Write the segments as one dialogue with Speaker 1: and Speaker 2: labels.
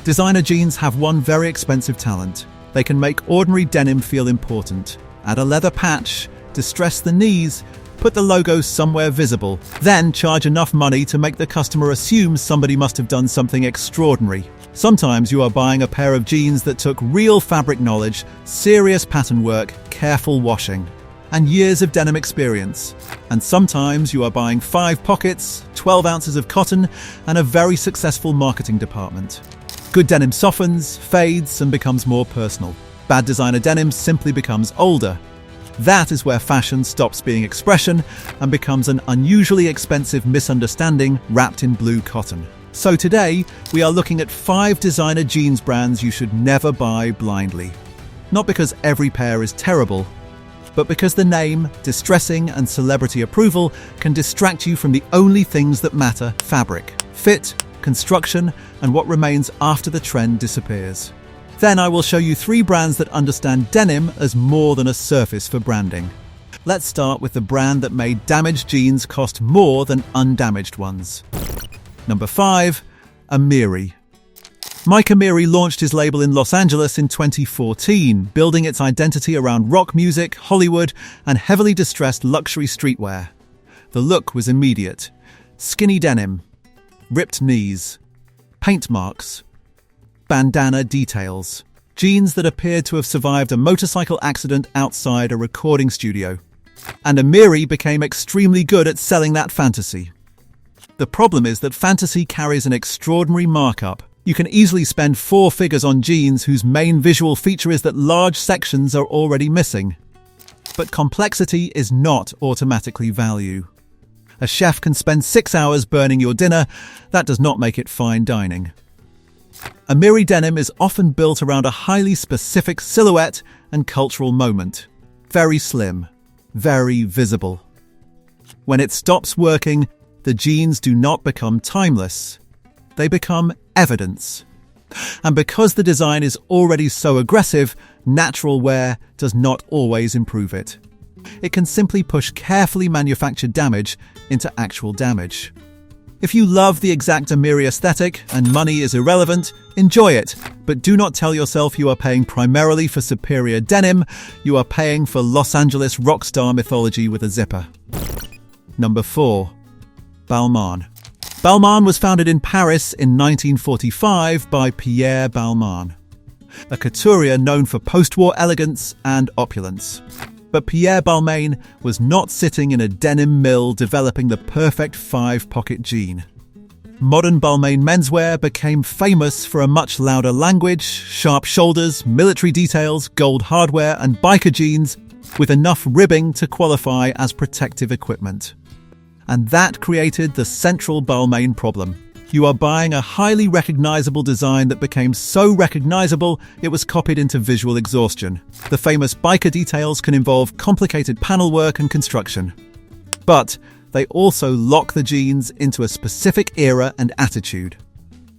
Speaker 1: Designer jeans have one very expensive talent. They can make ordinary denim feel important. Add a leather patch, distress the knees, put the logo somewhere visible, then charge enough money to make the customer assume somebody must have done something extraordinary. Sometimes you are buying a pair of jeans that took real fabric knowledge, serious pattern work, careful washing, and years of denim experience. And sometimes you are buying 5 pockets, 12 ounces of cotton, and a very successful marketing department. Good denim softens, fades, and becomes more personal. Bad designer denim simply becomes older. That is where fashion stops being expression and becomes an unusually expensive misunderstanding wrapped in blue cotton. So today, we are looking at 5 designer jeans brands you should never buy blindly. Not because every pair is terrible, but because the name, distressing, and celebrity approval can distract you from the only things that matter: fabric, fit, construction, and what remains after the trend disappears. Then I will show you 3 brands that understand denim as more than a surface for branding. Let's start with the brand that made damaged jeans cost more than undamaged ones. Number 5. Amiri. Mike Amiri launched his label in Los Angeles in 2014, building its identity around rock music, Hollywood, and heavily distressed luxury streetwear. The look was immediate: skinny denim, ripped knees, paint marks, bandana details, jeans that appeared to have survived a motorcycle accident outside a recording studio. And Amiri became extremely good at selling that fantasy. The problem is that fantasy carries an extraordinary markup. You can easily spend 4 figures on jeans whose main visual feature is that large sections are already missing. But complexity is not automatically value. A chef can spend 6 hours burning your dinner. That does not make it fine dining. Amiri denim is often built around a highly specific silhouette and cultural moment. Very slim, very visible. When it stops working, the jeans do not become timeless. They become evidence. And because the design is already so aggressive, natural wear does not always improve it. It can simply push carefully manufactured damage into actual damage. If you love the exact Amiri aesthetic and money is irrelevant, enjoy it, but do not tell yourself you are paying primarily for superior denim. You are paying for Los Angeles rockstar mythology with a zipper. Number 4. Balmain. Balmain was founded in Paris in 1945 by Pierre Balmain, a couturier known for post-war elegance and opulence. But Pierre Balmain was not sitting in a denim mill developing the perfect 5-pocket jean. Modern Balmain menswear became famous for a much louder language, sharp shoulders, military details, gold hardware, and biker jeans with enough ribbing to qualify as protective equipment. And that created the central Balmain problem. You are buying a highly recognizable design that became so recognizable it was copied into visual exhaustion. The famous biker details can involve complicated panel work and construction. But they also lock the jeans into a specific era and attitude.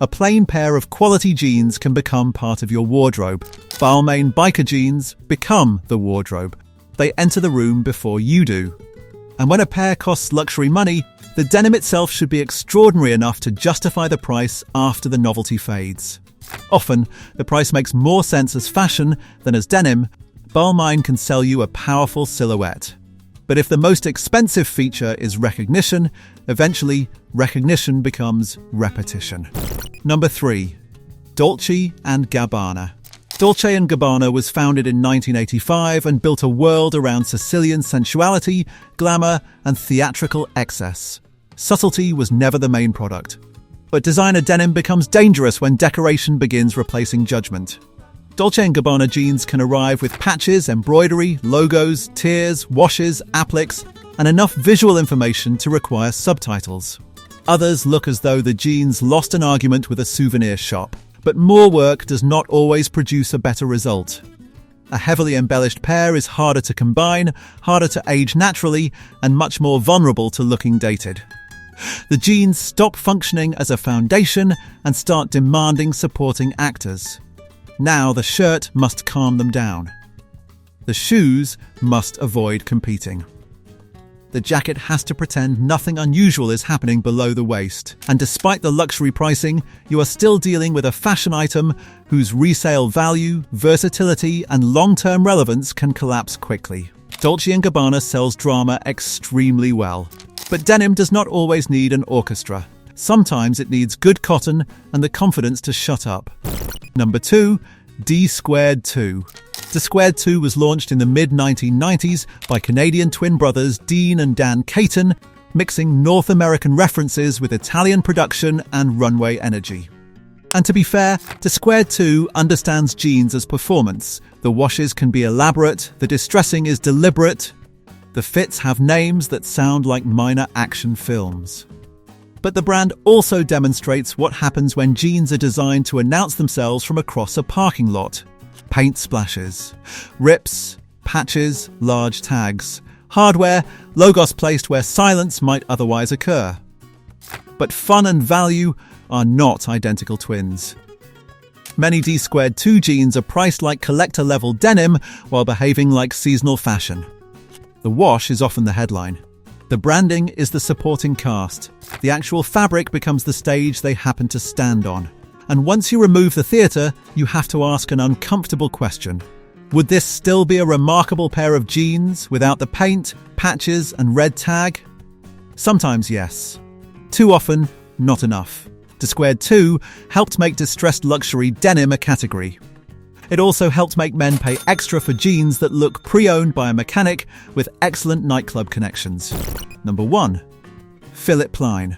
Speaker 1: A plain pair of quality jeans can become part of your wardrobe. Balmain biker jeans become the wardrobe. They enter the room before you do. And when a pair costs luxury money, the denim itself should be extraordinary enough to justify the price after the novelty fades. Often, the price makes more sense as fashion than as denim. Balmain can sell you a powerful silhouette. But if the most expensive feature is recognition, eventually recognition becomes repetition. Number 3. Dolce & Gabbana. Dolce & Gabbana was founded in 1985 and built a world around Sicilian sensuality, glamour, and theatrical excess. Subtlety was never the main product. But designer denim becomes dangerous when decoration begins replacing judgment. Dolce & Gabbana jeans can arrive with patches, embroidery, logos, tiers, washes, appliques, and enough visual information to require subtitles. Others look as though the jeans lost an argument with a souvenir shop. But more work does not always produce a better result. A heavily embellished pair is harder to combine, harder to age naturally, and much more vulnerable to looking dated. The jeans stop functioning as a foundation and start demanding supporting actors. Now the shirt must calm them down. The shoes must avoid competing. the jacket has to pretend nothing unusual is happening below the waist. And despite the luxury pricing, you are still dealing with a fashion item whose resale value, versatility, and long-term relevance can collapse quickly. Dolce & Gabbana sells drama extremely well. But denim does not always need an orchestra. Sometimes it needs good cotton and the confidence to shut up. Number 2. D2. D2 was launched in the mid-1990s by Canadian twin brothers Dean and Dan Caton, mixing North American references with Italian production and runway energy. And to be fair, D2 understands jeans as performance. The washes can be elaborate, the distressing is deliberate, the fits have names that sound like minor action films. But the brand also demonstrates what happens when jeans are designed to announce themselves from across a parking lot. Paint splashes, rips, patches, large tags, hardware, logos placed where silence might otherwise occur. But fun and value are not identical twins. Many D2 jeans are priced like collector-level denim while behaving like seasonal fashion. The wash is often the headline. The branding is the supporting cast. The actual fabric becomes the stage they happen to stand on. And once you remove the theatre, you have to ask an uncomfortable question. Would this still be a remarkable pair of jeans without the paint, patches, and red tag? Sometimes yes. Too often, not enough. D2 helped make distressed luxury denim a category. It also helped make men pay extra for jeans that look pre-owned by a mechanic with excellent nightclub connections. Number 1. Philip Plein.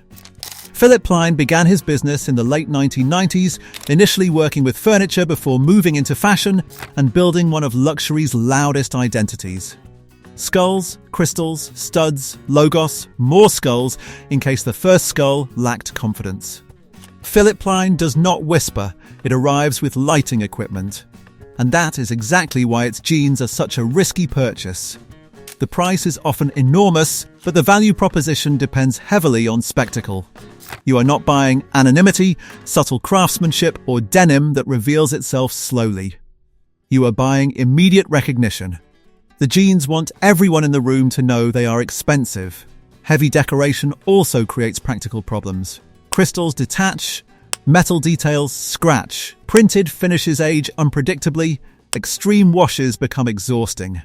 Speaker 1: Philip Plein began his business in the late 1990s, initially working with furniture before moving into fashion and building one of luxury's loudest identities. Skulls, crystals, studs, logos, more skulls in case the first skull lacked confidence. Philip Plein does not whisper, it arrives with lighting equipment. And that is exactly why its jeans are such a risky purchase. The price is often enormous, but the value proposition depends heavily on spectacle. You are not buying anonymity, subtle craftsmanship, or denim that reveals itself slowly. You are buying immediate recognition. The jeans want everyone in the room to know they are expensive. Heavy decoration also creates practical problems. Crystals detach, metal details scratch, printed finishes age unpredictably, extreme washes become exhausting.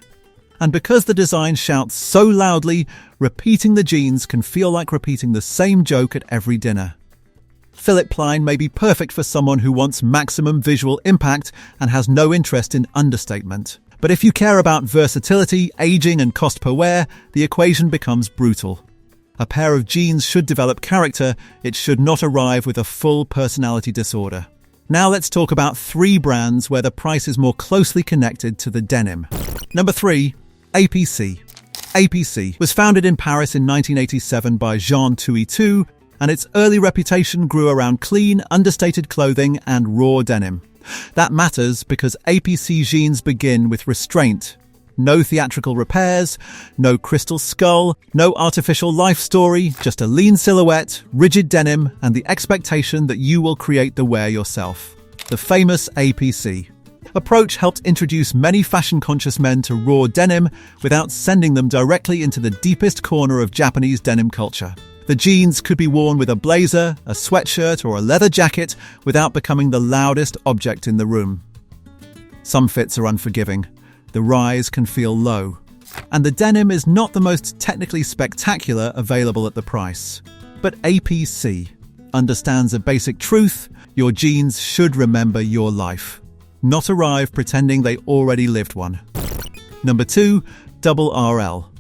Speaker 1: And because the design shouts so loudly, repeating the jeans can feel like repeating the same joke at every dinner. Philip Plein may be perfect for someone who wants maximum visual impact and has no interest in understatement. But if you care about versatility, aging, and cost per wear, the equation becomes brutal. A pair of jeans should develop character, it should not arrive with a full personality disorder. Now let's talk about 3 brands where the price is more closely connected to the denim. Number 3. APC. APC was founded in Paris in 1987 by Jean Touitou, and its early reputation grew around clean, understated clothing and raw denim. That matters because APC jeans begin with restraint. No theatrical repairs, no crystal skull, no artificial life story, just a lean silhouette, rigid denim, and the expectation that you will create the wear yourself. The famous APC approach helped introduce many fashion-conscious men to raw denim without sending them directly into the deepest corner of Japanese denim culture. The jeans could be worn with a blazer, a sweatshirt, or a leather jacket without becoming the loudest object in the room. Some fits are unforgiving. The rise can feel low. And the denim is not the most technically spectacular available at the price. But APC understands a basic truth: your jeans should remember your life, not arrive pretending they already lived one. Number 2. Double RL.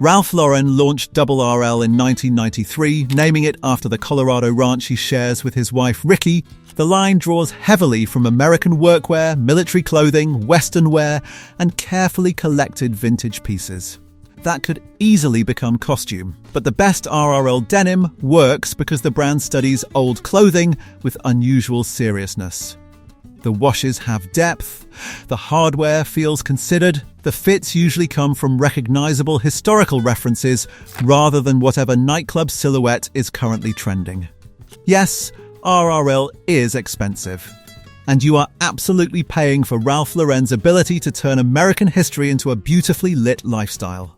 Speaker 1: Ralph Lauren launched Double RL in 1993, naming it after the Colorado ranch he shares with his wife Ricky. The line draws heavily from American workwear, military clothing, Western wear, and carefully collected vintage pieces. That could easily become costume. But the best RRL denim works because the brand studies old clothing with unusual seriousness. The washes have depth, the hardware feels considered, the fits usually come from recognizable historical references rather than whatever nightclub silhouette is currently trending. Yes, RRL is expensive. And you are absolutely paying for Ralph Lauren's ability to turn American history into a beautifully lit lifestyle.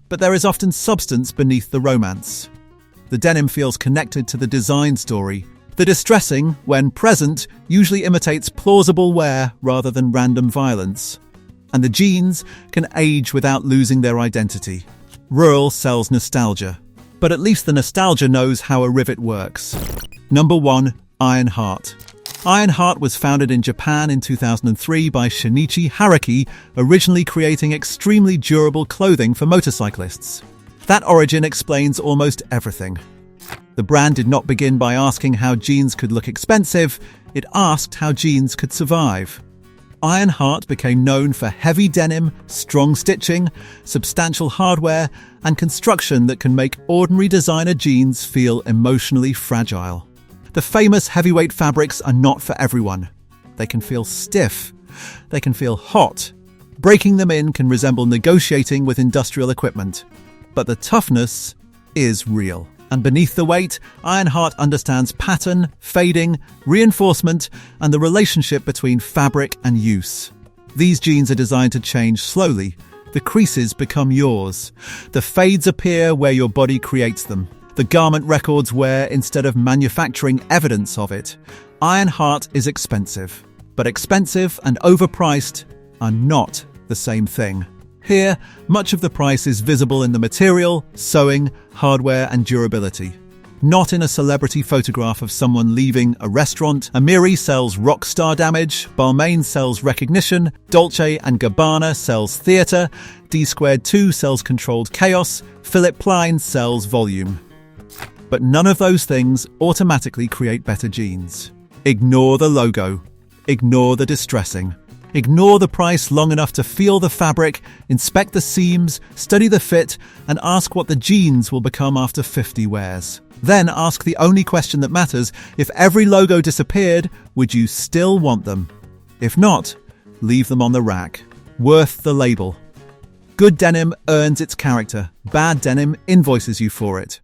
Speaker 1: but there is often substance beneath the romance. The denim feels connected to the design story. The distressing, when present, usually imitates plausible wear rather than random violence. And the jeans can age without losing their identity. Rural sells nostalgia, but at least the nostalgia knows how a rivet works. Number 1. Ironheart. Ironheart was founded in Japan in 2003 by Shinichi Haruki, originally creating extremely durable clothing for motorcyclists. That origin explains almost everything. The brand did not begin by asking how jeans could look expensive, it asked how jeans could survive. Ironheart became known for heavy denim, strong stitching, substantial hardware, and construction that can make ordinary designer jeans feel emotionally fragile. The famous heavyweight fabrics are not for everyone. They can feel stiff. They can feel hot. Breaking them in can resemble negotiating with industrial equipment. But the toughness is real. And beneath the weight, Ironheart understands pattern, fading, reinforcement, and the relationship between fabric and use. These jeans are designed to change slowly. The creases become yours. The fades appear where your body creates them. The garment records wear instead of manufacturing evidence of it. Ironheart is expensive, but expensive and overpriced are not the same thing. Here, much of the price is visible in the material, sewing, hardware, and durability. Not in a celebrity photograph of someone leaving a restaurant. Amiri sells rock star damage, Balmain sells recognition, Dolce & Gabbana sells theatre, D2 sells controlled chaos, Philip Plein sells volume. But none of those things automatically create better jeans. Ignore the logo. Ignore the distressing. Ignore the price long enough to feel the fabric, inspect the seams, study the fit, and ask what the jeans will become after 50 wears. Then ask the only question that matters: if every logo disappeared, would you still want them? If not, leave them on the rack. Worth the label. Good denim earns its character. Bad denim invoices you for it.